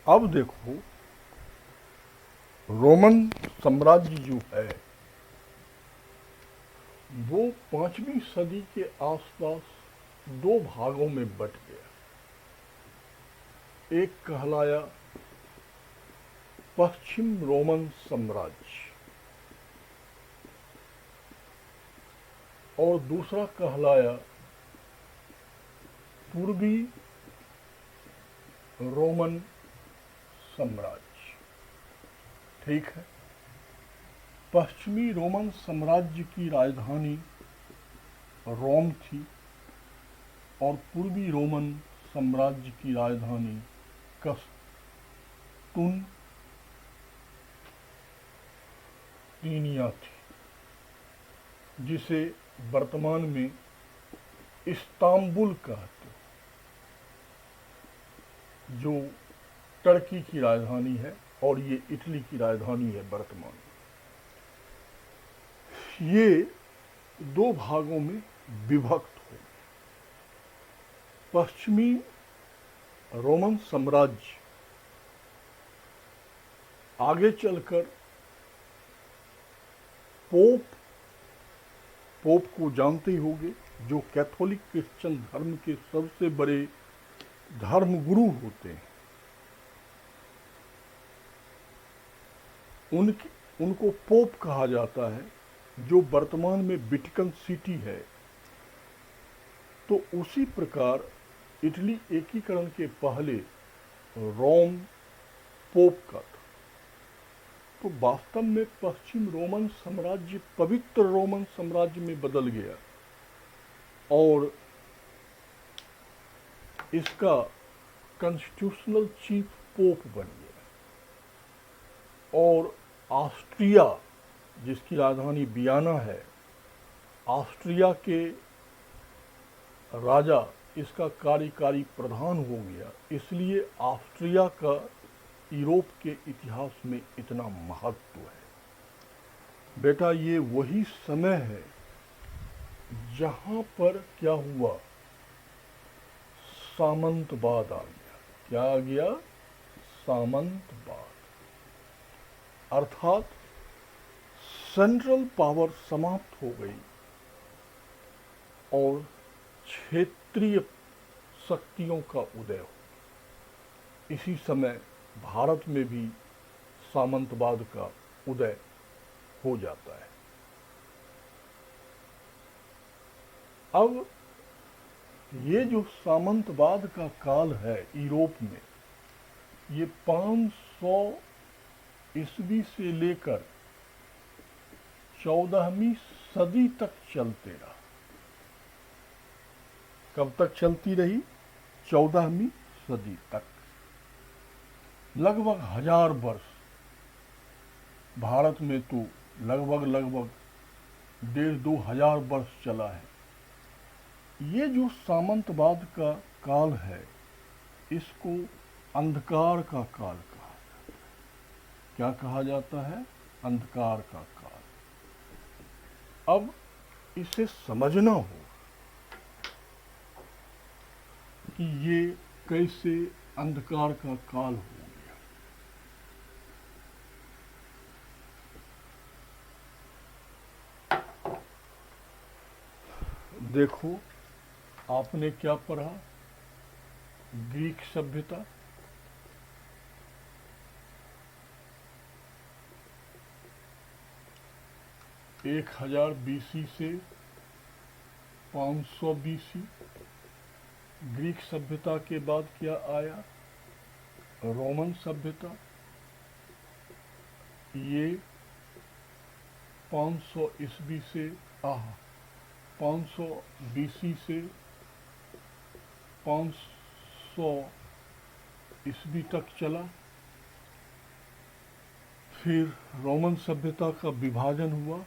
अब देखो, रोमन साम्राज्य जो है वो 5वीं सदी के आसपास दो भागों में बट गया। एक कहलाया पश्चिम रोमन साम्राज्य और दूसरा कहलाया पूर्वी रोमन साम्राज्य। ठीक है, पश्चिमी रोमन साम्राज्य की राजधानी रोम थी और पूर्वी रोमन साम्राज्य की राजधानी कस्तूनिया थी, जिसे वर्तमान में इस्तांबुल कहते हैं, जो टर्की की राजधानी है और ये इटली की राजधानी है वर्तमान में। ये दो भागों में विभक्त हो। पश्चिमी रोमन साम्राज्य आगे चलकर पोप को जानते ही होंगे, जो कैथोलिक क्रिश्चियन धर्म के सबसे बड़े धर्मगुरु होते हैं। उनको पोप कहा जाता है, जो वर्तमान में वेटिकन सिटी है। तो उसी प्रकार इटली एकीकरण के पहले रोम पोप का था। तो वास्तव में पश्चिम रोमन साम्राज्य पवित्र रोमन साम्राज्य में बदल गया और इसका कॉन्स्टिट्यूशनल चीफ पोप बन गया। और ऑस्ट्रिया, जिसकी राजधानी वियना है, ऑस्ट्रिया के राजा इसका कार्यकारी प्रधान हो गया। इसलिए ऑस्ट्रिया का यूरोप के इतिहास में इतना महत्व है। बेटा, ये वही समय है जहां पर क्या हुआ, सामंतवाद आ गया। क्या आ गया? सामंतवाद, अर्थात सेंट्रल पावर समाप्त हो गई और क्षेत्रीय शक्तियों का उदय हो। इसी समय भारत में भी सामंतवाद का उदय हो जाता है। अब ये जो सामंतवाद का काल है यूरोप में, ये 500 ईस्वी से लेकर 14वीं सदी तक चलते रहा। कब तक चलती रही? 14वीं सदी तक, लगभग 1000 वर्ष। भारत में तो लगभग 1,500-2 हजार वर्ष चला है। ये जो सामंतवाद का काल है, इसको अंधकार का काल कहा जाता है। क्या कहा जाता है? अंधकार का काल। अब इसे समझना हो कि ये कैसे अंधकार का काल हो गया। देखो, आपने क्या पढ़ा? ग्रीक सभ्यता, 1000 BC से 500 BC। ग्रीक सभ्यता के बाद क्या आया? रोमन सभ्यता। ये 500 ईस्वी से 500 BC से 500 ईस्वी तक चला। फिर रोमन सभ्यता का विभाजन हुआ,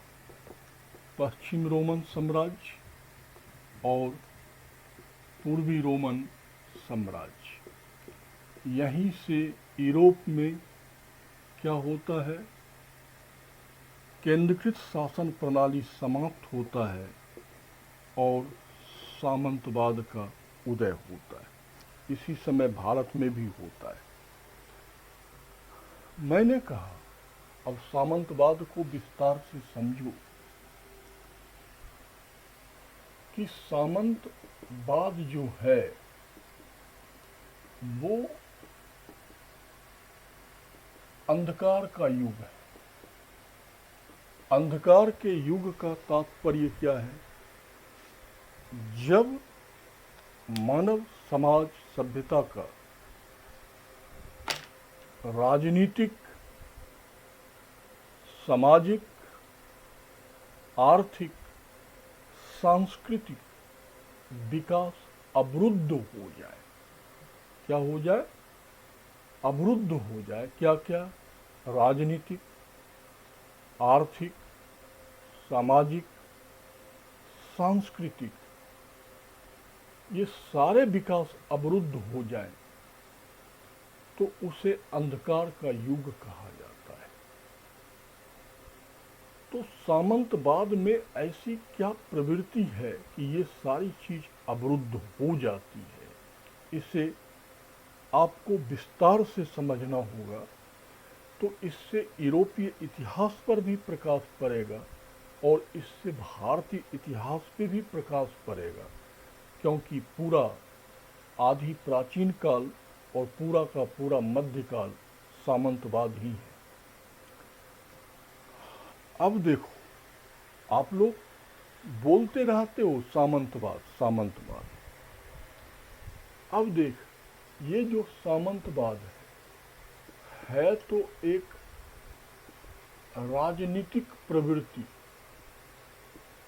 पश्चिम रोमन साम्राज्य और पूर्वी रोमन साम्राज्य। यहीं से यूरोप में क्या होता है? केंद्रीकृत शासन प्रणाली समाप्त होता है और सामंतवाद का उदय होता है। इसी समय भारत में भी होता है। मैंने कहा अब सामंतवाद को विस्तार से समझो कि सामंतवाद जो है वो अंधकार का युग है। अंधकार के युग का तात्पर्य क्या है? जब मानव समाज सभ्यता का राजनीतिक, सामाजिक, आर्थिक, सांस्कृतिक विकास अवरुद्ध हो जाए। क्या हो जाए? अवरुद्ध हो जाए। क्या क्या? राजनीतिक, आर्थिक, सामाजिक, सांस्कृतिक, ये सारे विकास अवरुद्ध हो जाए तो उसे अंधकार का युग कहा जाता है। तो सामंतवाद में ऐसी क्या प्रवृत्ति है कि ये सारी चीज अवरुद्ध हो जाती है? इसे आपको विस्तार से समझना होगा। तो इससे यूरोपीय इतिहास पर भी प्रकाश पड़ेगा और इससे भारतीय इतिहास पे भी प्रकाश पड़ेगा, क्योंकि पूरा आदि प्राचीन काल और पूरा का पूरा मध्यकाल सामंतवाद ही है। अब देखो, आप लोग बोलते रहते हो सामंतवाद सामंतवाद। अब देख, ये जो सामंतवाद है तो एक राजनीतिक प्रवृत्ति।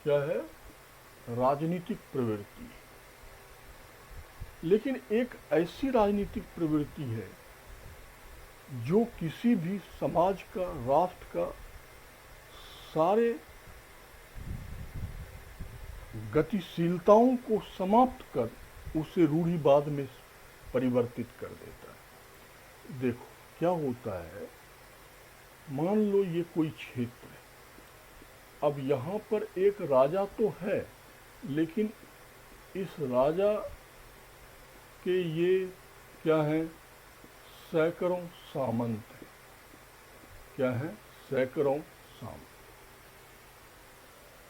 क्या है? राजनीतिक प्रवृत्ति। लेकिन एक ऐसी राजनीतिक प्रवृत्ति है जो किसी भी समाज का, राष्ट्र का सारे गतिशीलताओं को समाप्त कर उसे रूढ़िवाद में परिवर्तित कर देता है। देखो क्या होता है, मान लो ये कोई क्षेत्र है। अब यहाँ पर एक राजा तो है, लेकिन इस राजा के ये क्या है? सैकड़ों सामंत हैं। क्या है? सैकड़ों सामंत।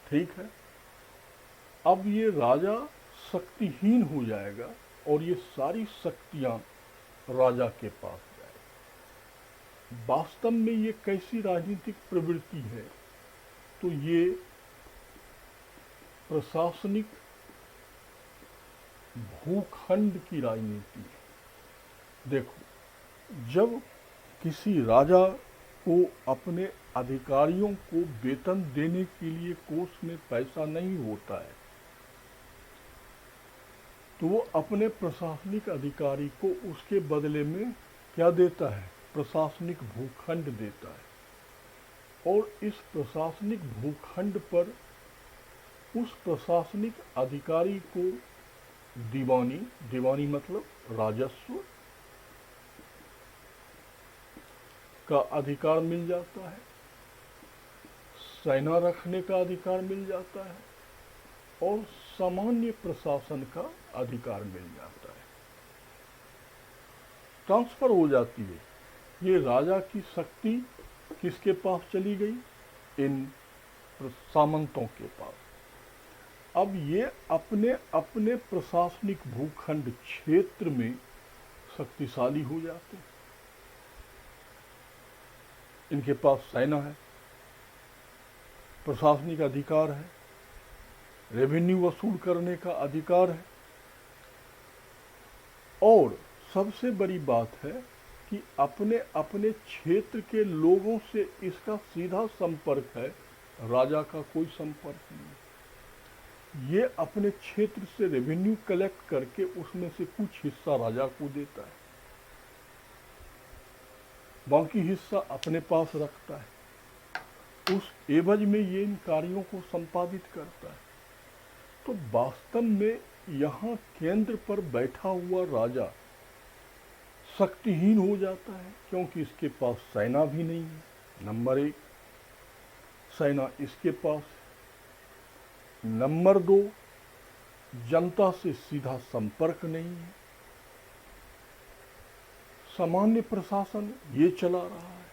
ठीक है। अब ये राजा शक्तिहीन हो जाएगा और ये सारी शक्तियां राजा के पास जाएगी। वास्तव में ये कैसी राजनीतिक प्रवृत्ति है? तो ये प्रशासनिक भूखंड की राजनीति है। देखो, जब किसी राजा को अपने अधिकारियों को वेतन देने के लिए कोष में पैसा नहीं होता है तो वो अपने प्रशासनिक अधिकारी को उसके बदले में क्या देता है? प्रशासनिक भूखंड देता है। और इस प्रशासनिक भूखंड पर उस प्रशासनिक अधिकारी को दीवानी, दीवानी मतलब राजस्व का अधिकार मिल जाता है, सेना रखने का अधिकार मिल जाता है और सामान्य प्रशासन का अधिकार मिल जाता है। ट्रांसफर हो जाती है। ये राजा की शक्ति किसके पास चली गई? इन सामंतों के पास। अब ये अपने अपने प्रशासनिक भूखंड क्षेत्र में शक्तिशाली हो जाते हैं। इनके पास सेना है, प्रशासनिक अधिकार है, रेवेन्यू वसूल करने का अधिकार है और सबसे बड़ी बात है कि अपने अपने क्षेत्र के लोगों से इसका सीधा संपर्क है, राजा का कोई संपर्क नहीं। ये अपने क्षेत्र से रेवेन्यू कलेक्ट करके उसमें से कुछ हिस्सा राजा को देता है, बाकी हिस्सा अपने पास रखता है। उस एवज में ये इन कार्यों को संपादित करता है। तो वास्तव में यहाँ केंद्र पर बैठा हुआ राजा शक्तिहीन हो जाता है, क्योंकि इसके पास सेना भी नहीं है। नंबर एक, सेना इसके पास है। नंबर दो, जनता से सीधा संपर्क नहीं है। सामान्य प्रशासन ये चला रहा है।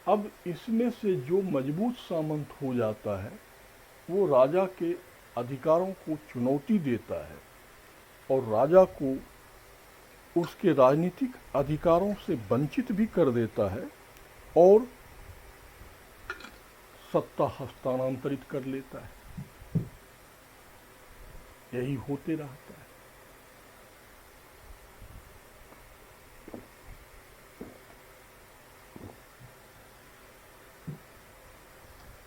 अब इसमें से जो मजबूत सामंत हो जाता है वो राजा के अधिकारों को चुनौती देता है और राजा को उसके राजनीतिक अधिकारों से वंचित भी कर देता है और सत्ता हस्तांतरित कर लेता है। यही होते रहता है।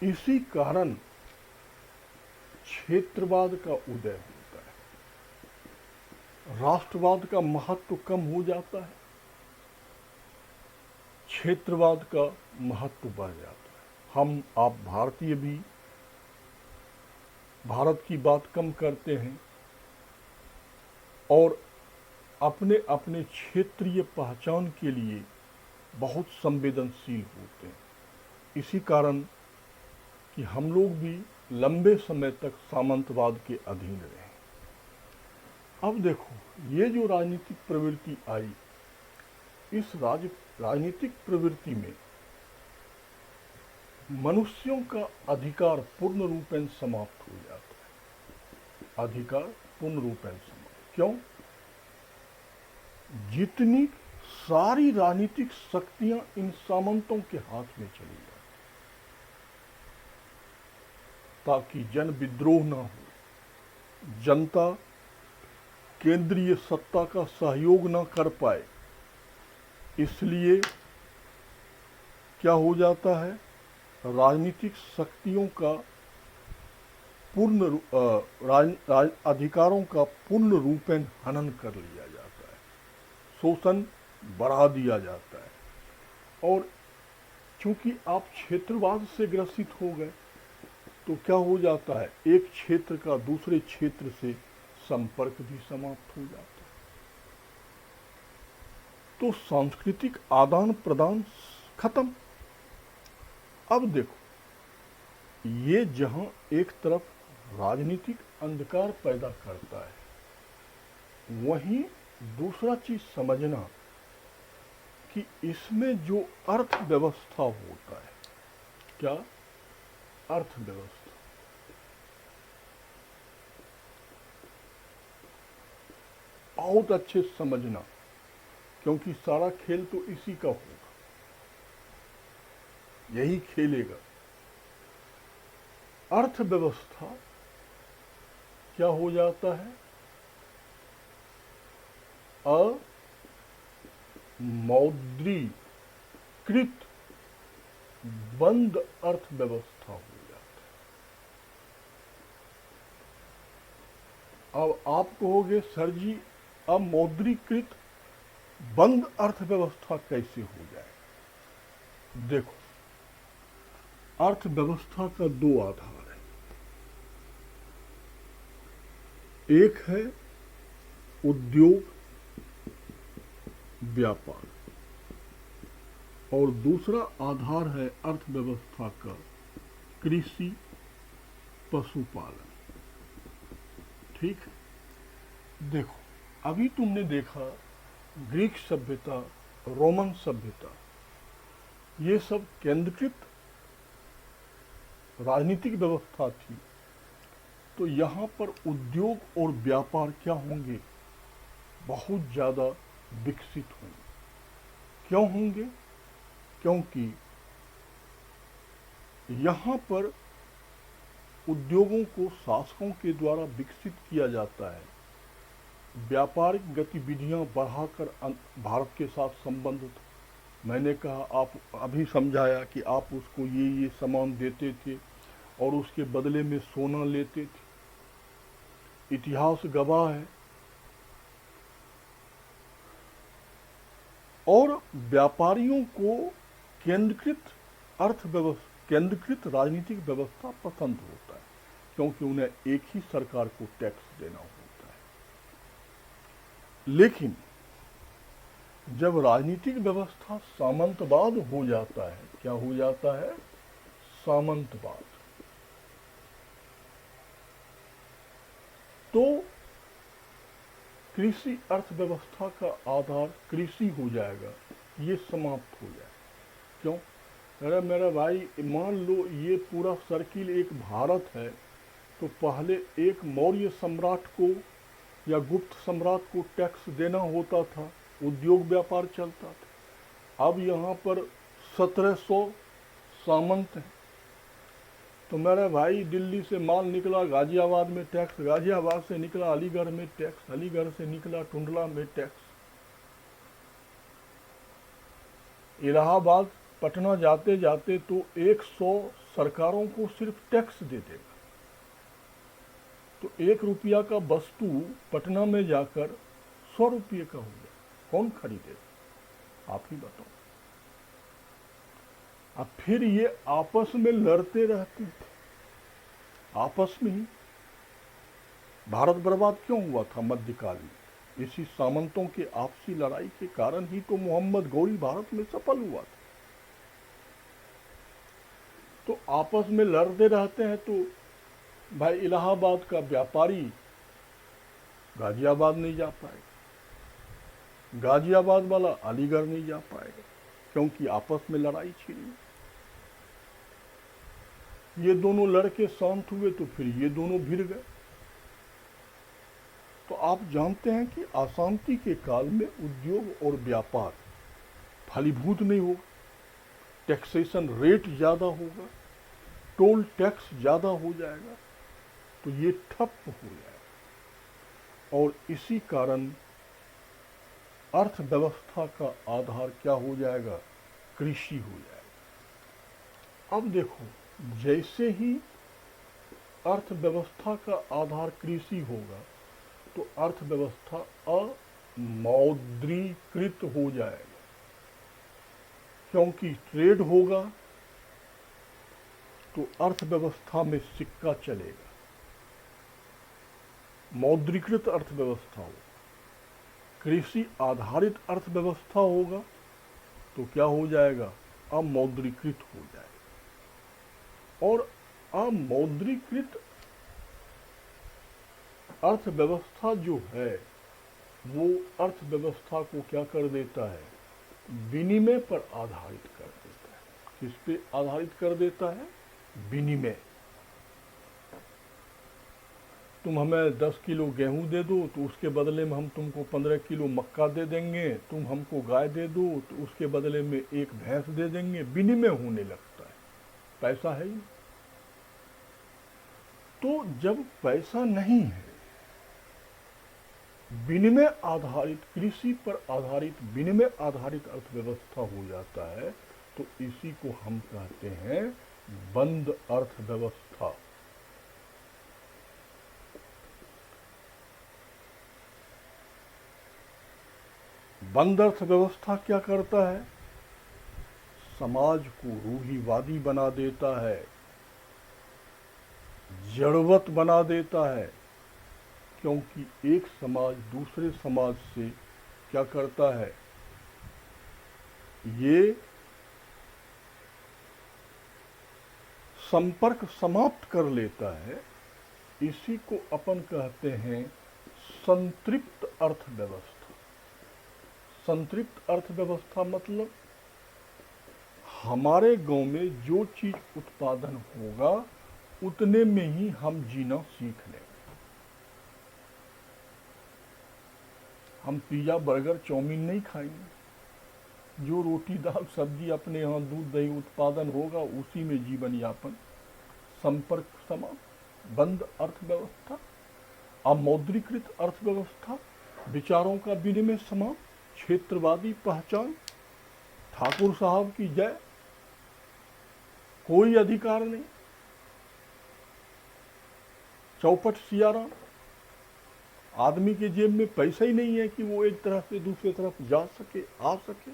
इसी कारण क्षेत्रवाद का उदय होता है, राष्ट्रवाद का महत्व कम हो जाता है, क्षेत्रवाद का महत्व बढ़ जाता है। हम आप भारतीय भी भारत की बात कम करते हैं और अपने अपने क्षेत्रीय पहचान के लिए बहुत संवेदनशील होते हैं। इसी कारण कि हम लोग भी लंबे समय तक सामंतवाद के अधीन रहे। अब देखो, ये जो राजनीतिक प्रवृत्ति आई, इस राजनीतिक प्रवृत्ति में मनुष्यों का अधिकार पूर्ण रूपेण समाप्त हो जाता है। अधिकार पूर्ण रूपेण समाप्त क्यों? जितनी सारी राजनीतिक शक्तियां इन सामंतों के हाथ में चली जाए ताकि जन विद्रोह ना हो, जनता केंद्रीय सत्ता का सहयोग ना कर पाए, इसलिए क्या हो जाता है, राजनीतिक शक्तियों का अधिकारों का पूर्ण रूपेण हनन कर लिया जाता है, शोषण बढ़ा दिया जाता है। और चूंकि आप क्षेत्रवाद से ग्रसित हो गए तो क्या हो जाता है, एक क्षेत्र का दूसरे क्षेत्र से संपर्क भी समाप्त हो जाता है। तो सांस्कृतिक आदान प्रदान खत्म। अब देखो, ये जहां एक तरफ राजनीतिक अंधकार पैदा करता है, वहीं दूसरा चीज समझना कि इसमें जो अर्थव्यवस्था होता है, क्या अर्थव्यवस्था, बहुत अच्छे से समझना, क्योंकि सारा खेल तो इसी का होगा, यही खेलेगा। अर्थव्यवस्था क्या हो जाता है, अमौद्रीकृत बंद अर्थव्यवस्था हो जाता है। अब आप कहोगे सर जी, अमौद्रीकृत बंद अर्थव्यवस्था कैसे हो जाए? देखो, अर्थव्यवस्था का दो आधार है, एक है उद्योग व्यापार और दूसरा आधार है अर्थव्यवस्था का कृषि पशुपालन। ठीक है? देखो, अभी तुमने देखा ग्रीक सभ्यता, रोमन सभ्यता, ये सब केंद्रीकृत राजनीतिक व्यवस्था थी। तो यहाँ पर उद्योग और व्यापार क्या होंगे, बहुत ज़्यादा विकसित होंगे। क्यों होंगे? क्योंकि यहाँ पर उद्योगों को शासकों के द्वारा विकसित किया जाता है, व्यापारिक गतिविधियां बढ़ाकर भारत के साथ संबंध, मैंने कहा, आप अभी समझाया कि आप उसको ये सामान देते थे और उसके बदले में सोना लेते थे। इतिहास गवाह है। और व्यापारियों को केंद्रीकृत अर्थव्यवस्था, केंद्रीकृत राजनीतिक व्यवस्था पसंद होता है, क्योंकि उन्हें एक ही सरकार को टैक्स देना होता है। लेकिन जब राजनीतिक व्यवस्था सामंतवाद हो जाता है, क्या हो जाता है, सामंतवाद, तो कृषि अर्थव्यवस्था का आधार कृषि हो जाएगा, ये समाप्त हो जाएगा। क्यों? अरे मेरा भाई, मान लो ये पूरा सर्किल एक भारत है, तो पहले एक मौर्य सम्राट को या गुप्त सम्राट को टैक्स देना होता था, उद्योग व्यापार चलता था। अब यहाँ पर 1700 सामंत हैं। तो मेरा भाई, दिल्ली से माल निकला गाजियाबाद में टैक्स, गाजियाबाद से निकला अलीगढ़ में टैक्स, अलीगढ़ से निकला टुंडला में टैक्स, इलाहाबाद पटना जाते जाते तो 100 सरकारों को सिर्फ टैक्स दे देगा। तो 1 रुपया का वस्तु पटना में जाकर 100 रुपये का हो गया। कौन खरीदेगा, आप ही बताओ। अब फिर ये आपस में लड़ते रहते थे, आपस में ही। भारत बर्बाद क्यों हुआ था मध्यकाल में? इसी सामंतों के आपसी लड़ाई के कारण ही तो मोहम्मद गौरी भारत में सफल हुआ था। तो आपस में लड़ते रहते हैं, तो भाई इलाहाबाद का व्यापारी गाजियाबाद नहीं जा पाएगा, गाजियाबाद वाला अलीगढ़ नहीं जा पाएगा, क्योंकि आपस में लड़ाई छिड़ी। ये दोनों लड़के शांत हुए तो फिर ये दोनों भिड़ गए। तो आप जानते हैं कि अशांति के काल में उद्योग और व्यापार फलीभूत नहीं होगा, टैक्सेशन रेट ज़्यादा होगा, टोल टैक्स ज़्यादा हो जाएगा, तो ये ठप हो जाएगा। और इसी कारण अर्थव्यवस्था का आधार क्या हो जाएगा? कृषि हो जाएगा। अब देखो, जैसे ही अर्थव्यवस्था का आधार कृषि होगा तो अर्थव्यवस्था अमौद्रीकृत हो जाएगा, क्योंकि ट्रेड होगा तो अर्थव्यवस्था में सिक्का चलेगा। मौद्रीकृत अर्थव्यवस्था होगा, कृषि आधारित अर्थव्यवस्था होगा तो क्या हो जाएगा? अमौद्रीकृत हो जाएगा। और अमौद्रीकृत अर्थव्यवस्था जो है वो अर्थव्यवस्था को क्या कर देता है? विनिमय पर आधारित कर देता है। किस पे आधारित कर देता है? विनिमय। तुम हमें 10 किलो गेहूं दे दो तो उसके बदले में हम तुमको 15 किलो मक्का दे देंगे। तुम हमको गाय दे दो तो उसके बदले में एक भैंस दे देंगे। विनिमय होने लगता है, पैसा है ही। तो जब पैसा नहीं है, विनिमय आधारित, कृषि पर आधारित विनिमय आधारित अर्थव्यवस्था हो जाता है, तो इसी को हम कहते हैं बंद अर्थव्यवस्था। बंद अर्थव्यवस्था क्या करता है? समाज को रूढ़िवादी बना देता है, जड़वत बना देता है, क्योंकि एक समाज दूसरे समाज से क्या करता है? ये संपर्क समाप्त कर लेता है। इसी को अपन कहते हैं संतृप्त अर्थव्यवस्था। संतृप्त अर्थव्यवस्था मतलब हमारे गांव में जो चीज उत्पादन होगा उतने में ही हम जीना सीख लेंगे। हम पिज़्ज़ा बर्गर चाउमीन नहीं खाएंगे। जो रोटी दाल सब्जी अपने यहाँ दूध दही उत्पादन होगा उसी में जीवन यापन। संपर्क समाप्त। बंद अर्थव्यवस्था। अमौद्रीकृत अर्थव्यवस्था। विचारों का विनिमय समाप्त। क्षेत्रवादी पहचान। ठाकुर साहब की जय। कोई अधिकार नहीं। चौपट सियाराम। आदमी के जेब में पैसा ही नहीं है कि वो एक तरफ से दूसरे तरफ जा सके, आ सके।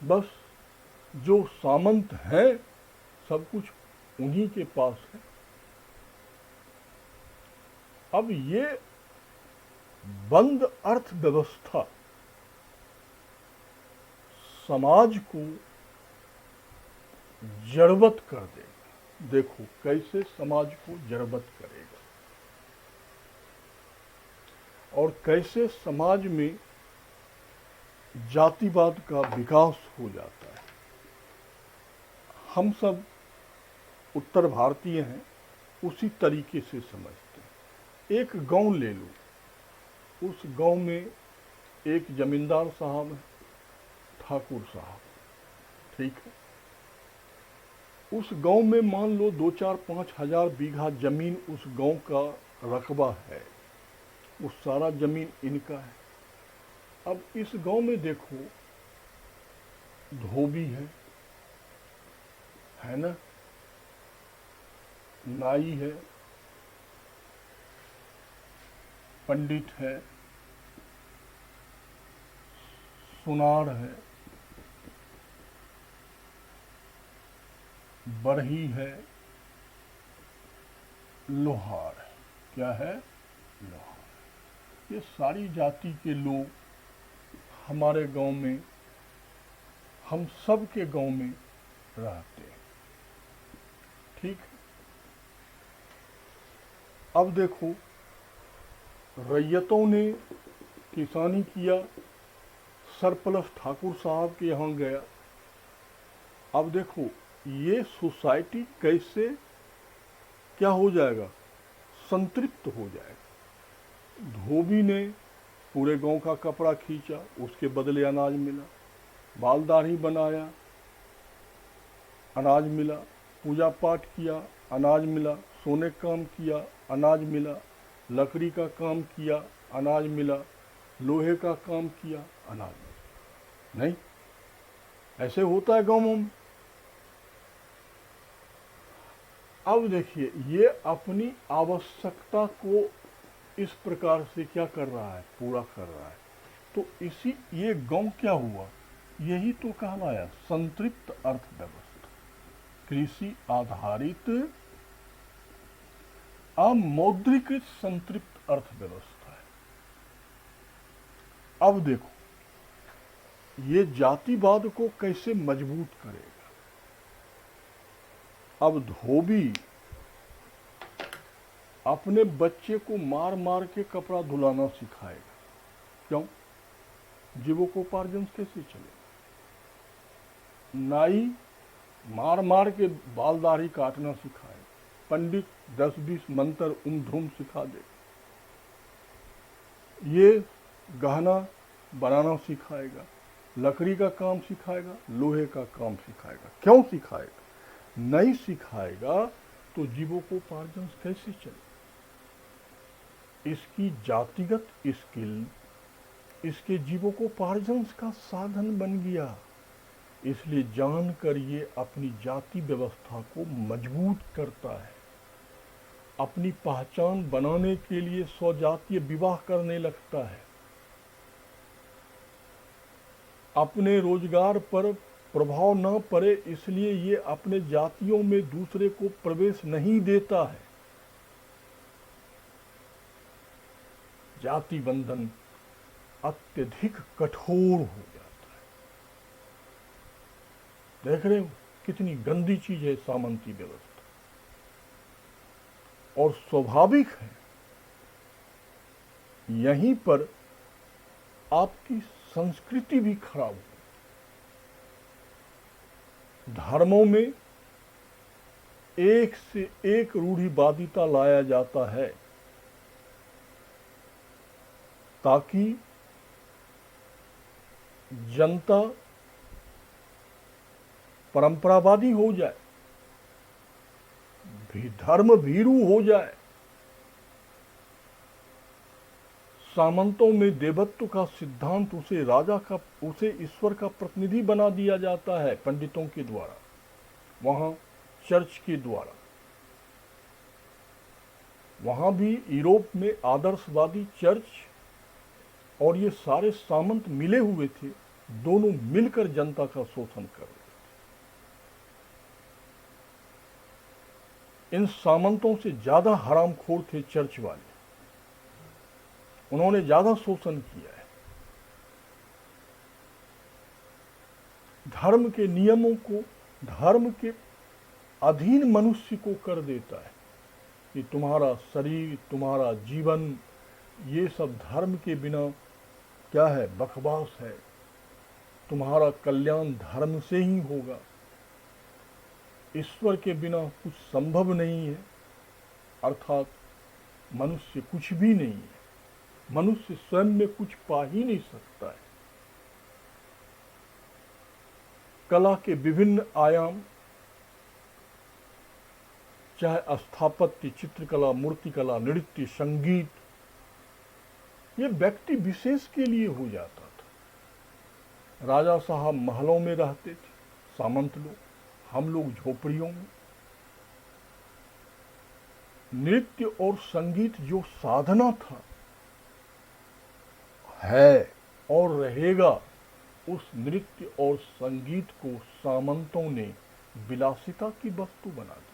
बस जो सामंत है सब कुछ उन्हीं के पास है। अब ये बंद अर्थव्यवस्था समाज को जड़वत कर देगा। देखो कैसे समाज को जड़वत करेगा और कैसे समाज में जातिवाद का विकास हो जाता है। हम सब उत्तर भारतीय हैं, उसी तरीके से समझते हैं। एक गांव ले लो, उस गांव में एक जमींदार साहब है, ठाकुर साहब, ठीक है। उस गांव में मान लो 2-4-5 हजार बीघा जमीन उस गांव का रकबा है, वो सारा जमीन इनका है। अब इस गांव में देखो, धोबी है ना, नाई है, पंडित है, सुनार है, बरही है, लोहार है। क्या है? लोहार। ये सारी जाति के लोग हमारे गांव में, हम सब के गांव में रहते हैं, ठीक है। अब देखो, रैयतों ने किसानी किया, सरप्लस ठाकुर साहब के यहाँ गया। अब देखो, ये सोसाइटी कैसे क्या हो जाएगा? संतृप्त हो जाएगा। धोबी ने पूरे गांव का कपड़ा खींचा, उसके बदले अनाज मिला, बाल दाढ़ी बनाया, अनाज मिला, पूजा पाठ किया, अनाज मिला, सोने का काम किया, अनाज मिला, लकड़ी का काम किया, अनाज मिला, लोहे का काम किया, अनाज मिला। नहीं, ऐसे होता है गाँवों में। अब देखिए, ये अपनी आवश्यकता को इस प्रकार से क्या कर रहा है? पूरा कर रहा है। तो इसी, ये गांव क्या हुआ? यही तो कहलाया संतृप्त अर्थव्यवस्था, कृषि आधारित अमौद्रिकृत संतृप्त अर्थव्यवस्था है। अब देखो, ये जातिवाद को कैसे मजबूत करेगा? अब धोबी अपने बच्चे को मार मार के कपड़ा धुलाना सिखाएगा। क्यों? जीविकोपार्जन कैसे चलेगा? नाई मार मार के बाल दाढ़ी काटना सिखाएगा। पंडित 10-20 मंत्र धूम सिखा दे। ये गहना बनाना सिखाएगा, लकड़ी का काम सिखाएगा, लोहे का काम सिखाएगा। क्यों सिखाएगा? नहीं सिखाएगा तो जीविकोपार्जन कैसे चले? इसकी जातिगत स्किल इसके जीविकोपार्जन का साधन बन गया। इसलिए जानकर ये अपनी जाति व्यवस्था को मजबूत करता है। अपनी पहचान बनाने के लिए स्वजातीय विवाह करने लगता है। अपने रोजगार पर प्रभाव न पड़े इसलिए ये अपने जातियों में दूसरे को प्रवेश नहीं देता है। जाति बंधन अत्यधिक कठोर हो जाता है। देख रहे हो कितनी गंदी चीज है सामंती व्यवस्था। और स्वाभाविक है, यहीं पर आपकी संस्कृति भी खराब हो। धर्मों में एक से एक रूढ़िवादिता लाया जाता है ताकि जनता परंपरावादी हो जाए, धर्म भीरू हो जाए। सामंतों में देवत्व का सिद्धांत उसे राजा का, उसे ईश्वर का प्रतिनिधि बना दिया जाता है पंडितों के द्वारा, वहां चर्च के द्वारा। वहां भी यूरोप में आदर्शवादी चर्च और ये सारे सामंत मिले हुए थे, दोनों मिलकर जनता का शोषण कर रहे थे। इन सामंतों से ज्यादा हरामखोर थे चर्च वाले, उन्होंने ज्यादा शोषण किया है। धर्म के नियमों को धर्म के अधीन मनुष्य को कर देता है कि तुम्हारा शरीर, तुम्हारा जीवन, ये सब धर्म के बिना क्या है? बकवास है। तुम्हारा कल्याण धर्म से ही होगा। ईश्वर के बिना कुछ संभव नहीं है, अर्थात मनुष्य कुछ भी नहीं है, मनुष्य स्वयं में कुछ पा ही नहीं सकता है। कला के विभिन्न आयाम, चाहे स्थापत्य, चित्रकला, मूर्तिकला, नृत्य, संगीत, ये व्यक्ति विशेष के लिए हो जाता था। राजा साहब महलों में रहते थे, सामंत लोग, हम लोग झोपड़ियों में। नृत्य और संगीत जो साधना था, है और रहेगा, उस नृत्य और संगीत को सामंतों ने विलासिता की वस्तु बना दिया।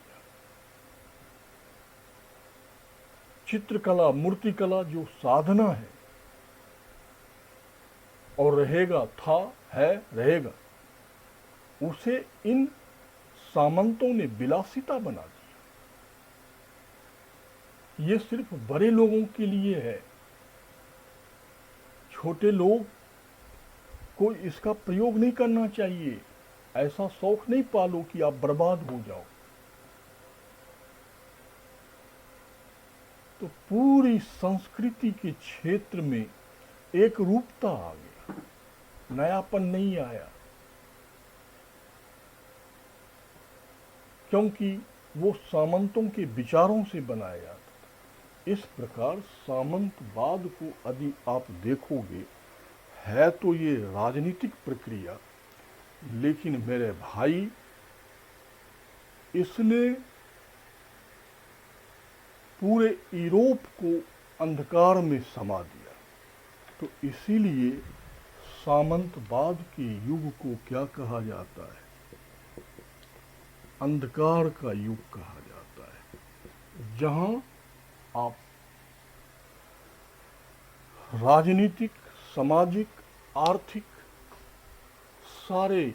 चित्रकला, मूर्तिकला जो साधना है और रहेगा, था, है, रहेगा, उसे इन सामंतों ने विलासिता बना दिया। ये सिर्फ बड़े लोगों के लिए है, छोटे लोग को इसका प्रयोग नहीं करना चाहिए। ऐसा शौक नहीं पालो कि आप बर्बाद हो जाओ। तो पूरी संस्कृति के क्षेत्र में एक रूपता आ गया, नयापन नहीं आया, क्योंकि वो सामंतों के विचारों से बनाया जाता था। इस प्रकार सामंतवाद को यदि आप देखोगे, है तो ये राजनीतिक प्रक्रिया, लेकिन मेरे भाई इसने पूरे यूरोप को अंधकार में समा दिया। तो इसीलिए सामंतवाद के युग को क्या कहा जाता है? अंधकार का युग कहा जाता है, जहां आप राजनीतिक, सामाजिक, आर्थिक सारे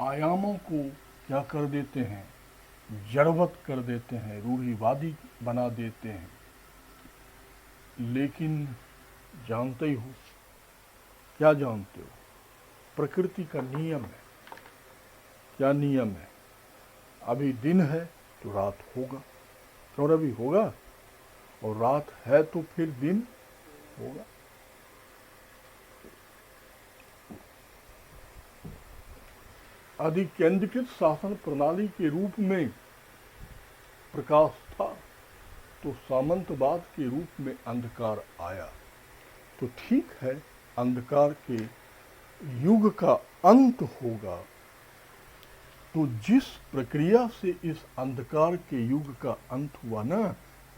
आयामों को क्या कर देते हैं? जड़वत कर देते हैं, रूढ़िवादी बना देते हैं। लेकिन जानते ही हो, क्या जानते हो? प्रकृति का नियम है। क्या नियम है? अभी दिन है तो रात होगा, और अभी होगा, और रात है तो फिर दिन होगा। अधिकेंद्रीकृत शासन प्रणाली के रूप में प्रकाश था, तो सामंतवाद के रूप में अंधकार आया। तो ठीक है, अंधकार के युग का अंत होगा। तो जिस प्रक्रिया से इस अंधकार के युग का अंत हुआ ना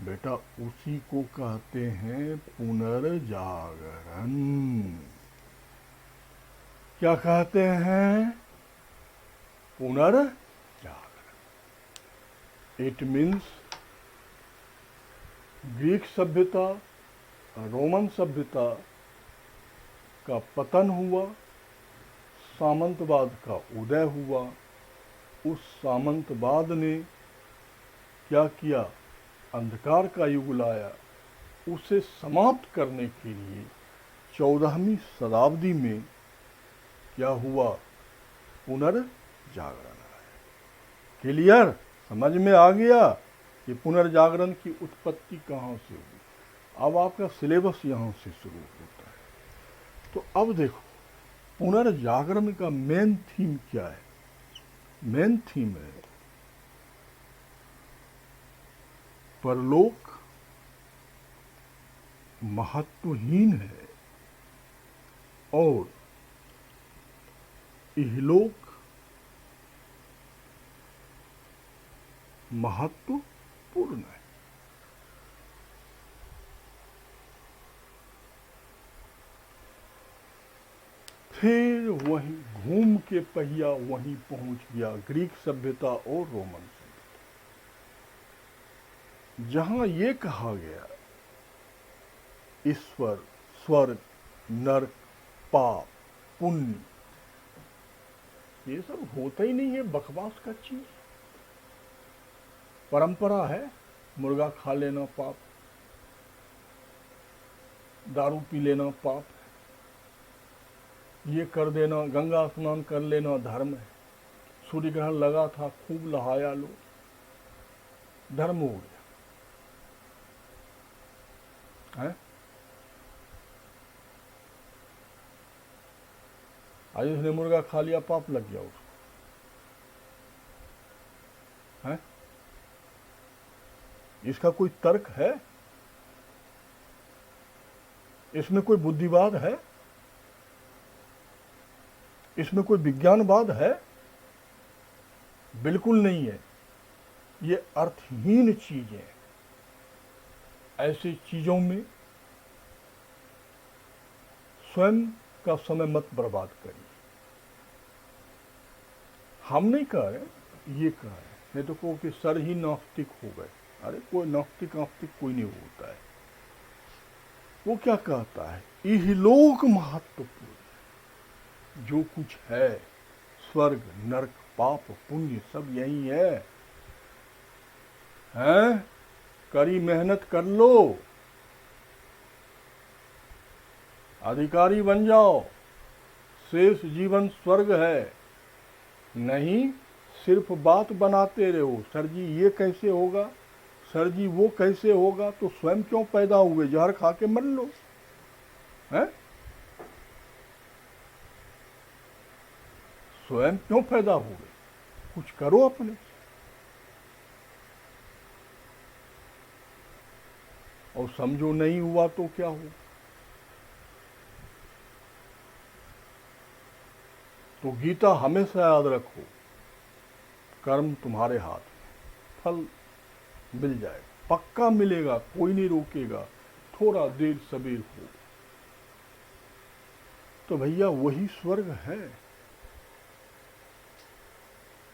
बेटा, उसी को कहते हैं पुनर्जागरण। क्या कहते हैं? पुनर्जागरण। इट मीन्स ग्रीक सभ्यता, रोमन सभ्यता का पतन हुआ, सामंतवाद का उदय हुआ। उस सामंतवाद ने क्या किया? अंधकार का युग लाया। उसे समाप्त करने के लिए 14वीं शताब्दी में क्या हुआ? पुनर्जागरण आया। क्लियर? समझ में आ गया कि पुनर्जागरण की उत्पत्ति कहाँ से हुई। अब आपका सिलेबस यहाँ से शुरू होता है। तो अब देखो, पुनर्जागरण का मेन थीम क्या है? मेन थीम है परलोक महत्वहीन है और इहलोक महत्वपूर्ण है। फिर वही घूम के पहिया वहीं पहुंच गया, ग्रीक सभ्यता और रोमन सभ्यता, जहां ये कहा गया ईश्वर, स्वर्ग, नरक, पाप, पुण्य, ये सब होता ही नहीं है, बकवास का चीज। परंपरा है, मुर्गा खा लेना पाप, दारू पी लेना पाप, ये कर देना, गंगा स्नान कर लेना धर्म है, सूर्य ग्रहण लगा था, खूब नहाया लो, धर्म हो गया है। आज उसने मुर्गा खा लिया, पाप लग गया उसको है। इसका कोई तर्क है? इसमें कोई बुद्धिवाद है? इसमें कोई विज्ञानवाद है? बिल्कुल नहीं है। ये अर्थहीन चीजें। ऐसी चीजों में स्वयं का समय मत बर्बाद करिए। हम नहीं कह रहे, ये कह रहे हैं। नहीं तो कहो कि सर ही नास्तिक हो गए। अरे कोई नास्तिक कोई नहीं होता है। वो क्या कहता है, इहलोक महत्वपूर्ण, जो कुछ है स्वर्ग नरक पाप पुण्य सब यही है। हैं? कड़ी मेहनत कर लो, अधिकारी बन जाओ, शेष जीवन स्वर्ग है। नहीं सिर्फ बात बनाते रहो, सर जी ये कैसे होगा, सर जी वो कैसे होगा। तो स्वयं क्यों पैदा हुए, जहर खा के मर लो है। स्वयं क्यों पैदा हुए, कुछ करो अपने। और समझो नहीं हुआ तो क्या हो। तो गीता हमेशा याद रखो, कर्म तुम्हारे हाथ में, फल मिल जाएगा, पक्का मिलेगा, कोई नहीं रोकेगा, थोड़ा देर सबेर हो। तो भैया वही स्वर्ग है।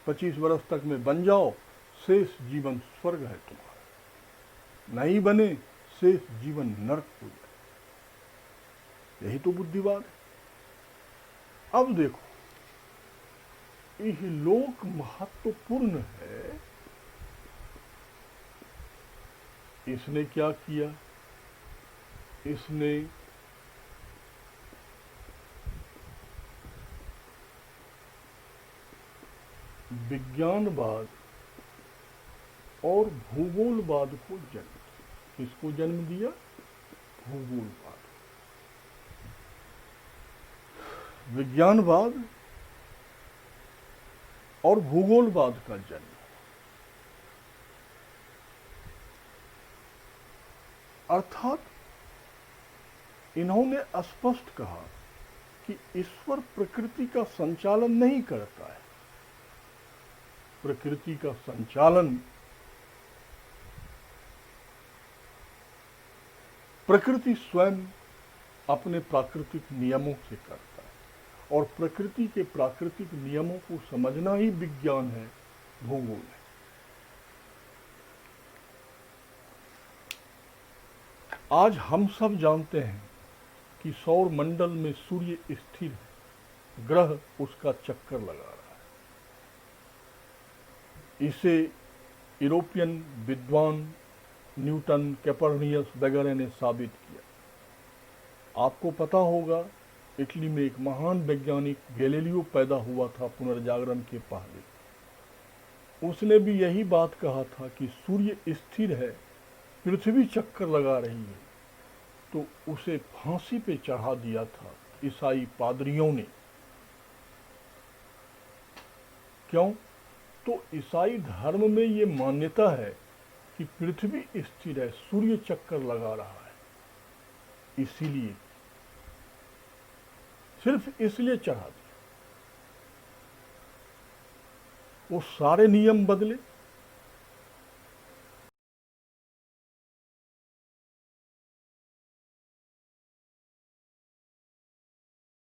25 वर्ष तक में बन जाओ, शेष जीवन स्वर्ग है तुम्हारा। नहीं बने, शेष जीवन नरक हो जाए। यही तो बुद्धिवाद है। अब देखो, यह लोक महत्वपूर्ण है। इसने क्या किया, इसने विज्ञानवाद और भूगोलवाद को जन्म दिया। किसको जन्म दिया? भूगोलवाद। विज्ञानवाद और भूगोलवाद का जन्म। अर्थात इन्होंने स्पष्ट कहा कि ईश्वर प्रकृति का संचालन नहीं करता है। प्रकृति का संचालन प्रकृति स्वयं अपने प्राकृतिक नियमों से करता है। और प्रकृति के प्राकृतिक नियमों को समझना ही विज्ञान है, भूगोल है। आज हम सब जानते हैं कि सौर मंडल में सूर्य स्थिर है, ग्रह उसका चक्कर लगा रहा है। इसे यूरोपियन विद्वान न्यूटन, कोपर्निकस वगैरह ने साबित किया। आपको पता होगा, इटली में एक महान वैज्ञानिक गैलीलियो पैदा हुआ था पुनर्जागरण के पहले। उसने भी यही बात कहा था कि सूर्य स्थिर है, पृथ्वी चक्कर लगा रही है। तो उसे फांसी पे चढ़ा दिया था ईसाई पादरियों ने। क्यों? तो ईसाई धर्म में ये मान्यता है कि पृथ्वी स्थिर है, सूर्य चक्कर लगा रहा है, इसीलिए, सिर्फ इसलिए चढ़ा दिया। वो सारे नियम बदले,